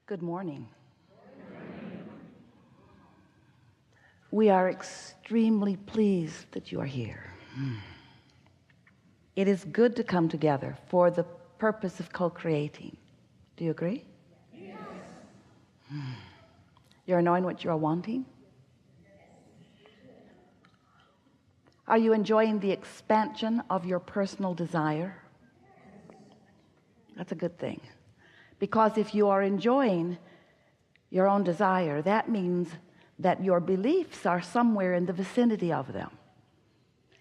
Good morning. We are extremely pleased that you are here. It is good to come together for the purpose of co-creating. Do you agree? Yes. You're knowing what you are wanting? Are you enjoying the expansion of your personal desire? That's a good thing. Because if you are enjoying your own desire, that means that your beliefs are somewhere in the vicinity of them.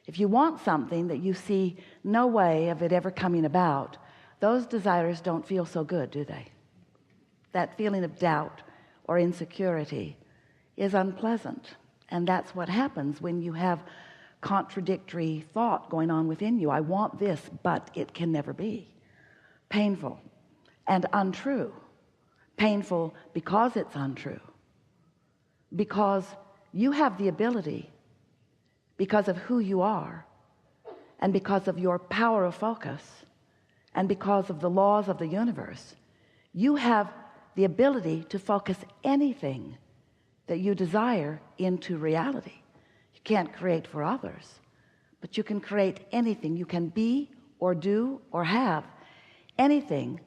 If you want something that you see no way of it ever coming about, those desires don't feel so good, do they? That feeling of doubt or insecurity is unpleasant. And that's what happens when you have contradictory thought going on within you. I want this, but it can never be. Painful and untrue. Painful because it's untrue. Because you have the ability, because of who you are, and because of your power of focus, and because of the laws of the universe, you have the ability to focus anything that you desire into reality. You can't create for others, but you can create anything. You can be or do or have anything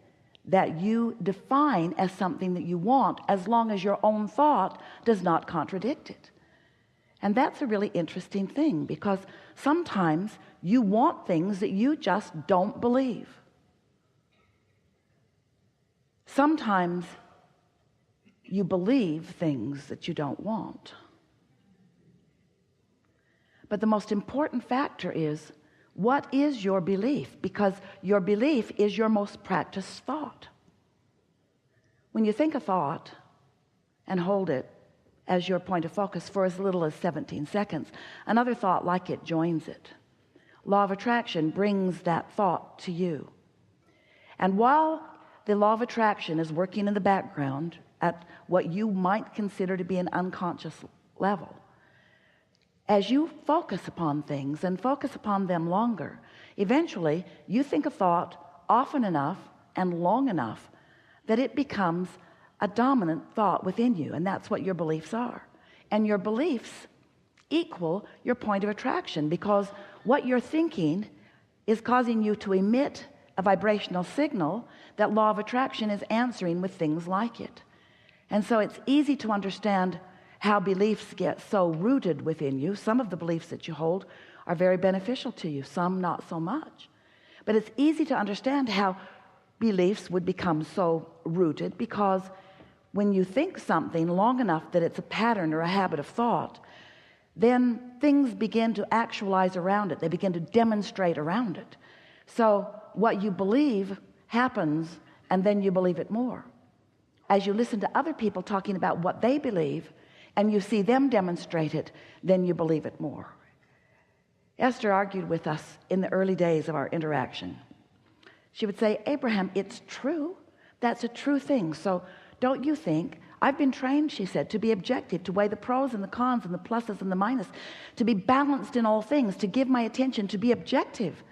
that you define as something that you want, as long as your own thought does not contradict it. And that's a really interesting thing, because sometimes you want things that you just don't believe. Sometimes you believe things that you don't want. But the most important factor is, what is your belief? Because your belief is your most practiced thought. When you think a thought and hold it as your point of focus for as little as 17 seconds, another thought like it joins it. Law of attraction brings that thought to you. And while the law of attraction is working in the background at what you might consider to be an unconscious level, as you focus upon things and focus upon them longer, eventually you think a thought often enough and long enough that it becomes a dominant thought within you, and that's what your beliefs are. And your beliefs equal your point of attraction, because what you're thinking is causing you to emit a vibrational signal that law of attraction is answering with things like it. And so it's easy to understand how beliefs get so rooted within you. Some of the beliefs that you hold are very beneficial to you, some not so much. But it's easy to understand how beliefs would become so rooted, because when you think something long enough that it's a pattern or a habit of thought, then things begin to actualize around it. They begin to demonstrate around it. So what you believe happens, and then you believe it more. As you listen to other people talking about what they believe, and you see them demonstrate it, then you believe it more. Esther argued with us in the early days of our interaction. She would say, Abraham, it's true. That's a true thing. So don't you think, I've been trained, she said, to be objective, to weigh the pros and the cons and the pluses and the minuses, to be balanced in all things, to give my attention, to be objective.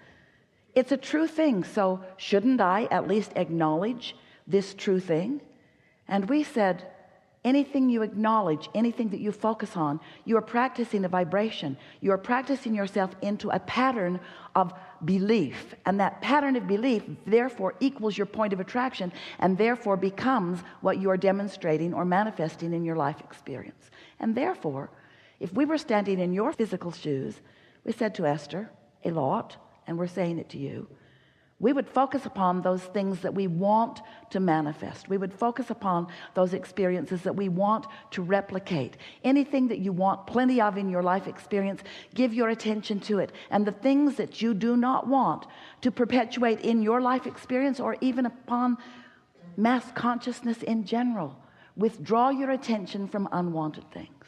It's a true thing. So shouldn't I at least acknowledge this true thing? And we said, anything you acknowledge, anything that you focus on, you are practicing a vibration. You are practicing yourself into a pattern of belief. And that pattern of belief, therefore, equals your point of attraction, and therefore becomes what you are demonstrating or manifesting in your life experience. And therefore, if we were standing in your physical shoes, we said to Esther a lot, and we're saying it to you, we would focus upon those things that we want to manifest. We would focus upon those experiences that we want to replicate. Anything that you want plenty of in your life experience, give your attention to it. And the things that you do not want to perpetuate in your life experience, or even upon mass consciousness in general, withdraw your attention from unwanted things.